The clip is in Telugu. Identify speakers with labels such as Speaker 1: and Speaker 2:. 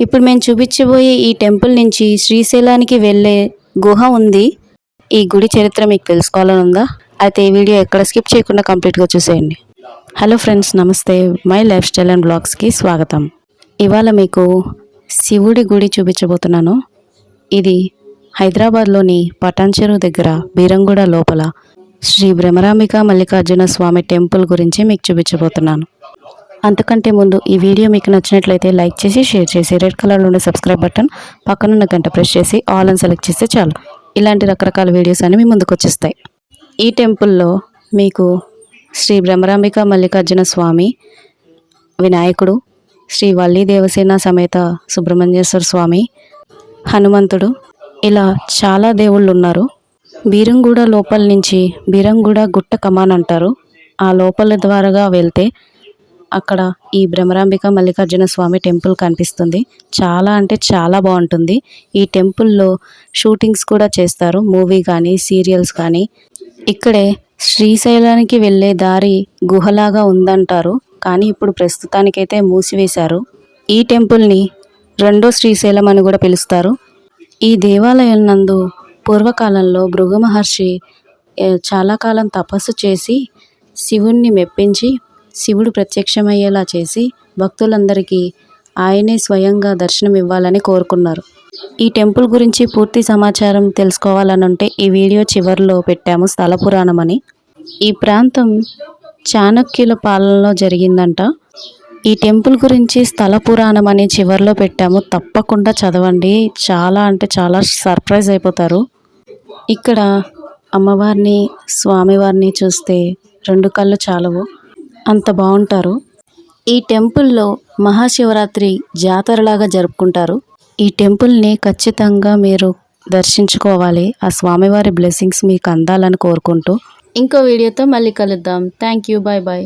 Speaker 1: ఇప్పుడు మేము చూపించబోయే ఈ టెంపుల్ నుంచి శ్రీశైలానికి వెళ్ళే గుహ ఉంది. ఈ గుడి చరిత్ర మీకు తెలుసుకోవాలని ఉందా? అయితే ఈ వీడియో ఎక్కడ స్కిప్ చేయకుండా కంప్లీట్గా చూసేయండి. హలో ఫ్రెండ్స్, నమస్తే. మై లైఫ్ స్టైల్ అండ్ బ్లాగ్స్కి స్వాగతం. ఇవాళ మీకు శివుడి గుడి చూపించబోతున్నాను. ఇది హైదరాబాద్లోని పటాన్చెరు దగ్గర బీరంగూడ లోపల శ్రీ భ్రమరాంబిక మల్లికార్జున స్వామి టెంపుల్ గురించి మీకు చూపించబోతున్నాను. అంతకంటే ముందు ఈ వీడియో మీకు నచ్చినట్లయితే లైక్ చేసి, షేర్ చేసి, రెడ్ కలర్లో ఉండే సబ్స్క్రైబ్ బటన్ పక్కనున్న గంట ప్రెస్ చేసి ఆల్ అని సెలెక్ట్ చేస్తే చాలు. ఇలాంటి రకరకాల వీడియోస్ అన్ని మీ ముందుకు వచ్చేస్తాయి. ఈ టెంపుల్లో మీకు శ్రీ భ్రమరాంబిక మల్లికార్జున స్వామి, వినాయకుడు, శ్రీ వల్లి దేవసేన సమేత సుబ్రహ్మణ్యేశ్వర స్వామి, హనుమంతుడు, ఇలా చాలా దేవుళ్ళు ఉన్నారు. బీరంగూడ లోపల నుంచి బీరంగూడ గుట్ట కమాన్ అంటారు. ఆ లోపల ద్వారాగా వెళ్తే అక్కడ ఈ భ్రమరాంబిక మల్లికార్జున స్వామి టెంపుల్ కనిపిస్తుంది. చాలా అంటే చాలా బాగుంటుంది. ఈ టెంపుల్లో షూటింగ్స్ కూడా చేస్తారు, మూవీ కానీ సీరియల్స్ కానీ. ఇక్కడే శ్రీశైలానికి వెళ్ళే దారి గుహలాగా ఉందంటారు, కానీ ఇప్పుడు ప్రస్తుతానికైతే మూసివేశారు. ఈ టెంపుల్ని రెండో శ్రీశైలం అని కూడా పిలుస్తారు. ఈ దేవాలయం నందు పూర్వకాలంలో భృగు మహర్షి చాలా కాలం తపస్సు చేసి శివుణ్ణి మెప్పించి శివుడు ప్రత్యక్షమయ్యేలా చేసి భక్తులందరికీ ఆయనే స్వయంగా దర్శనం ఇవ్వాలని కోరుకున్నారు. ఈ టెంపుల్ గురించి పూర్తి సమాచారం తెలుసుకోవాలనుంటే ఈ వీడియో చివరిలో పెట్టాము స్థల పురాణం అని. ఈ ప్రాంతం చాణక్యుల పాలనలో జరిగిందంట. ఈ టెంపుల్ గురించి స్థల పురాణం అని చివరిలో పెట్టాము, తప్పకుండా చదవండి. చాలా అంటే చాలా సర్ప్రైజ్ అయిపోతారు. ఇక్కడ అమ్మవారిని స్వామివారిని చూస్తే రెండు కళ్ళు చాలవు, అంత బాగుంటారు. ఈ టెంపుల్లో మహాశివరాత్రి జాతరలాగా జరుపుకుంటారు. ఈ టెంపుల్ని ఖచ్చితంగా మీరు దర్శించుకోవాలి. ఆ స్వామివారి బ్లెస్సింగ్స్ మీకు అందాలని కోరుకుంటూ ఇంకో వీడియోతో మళ్ళీ కలుద్దాం. Thank you, bye bye.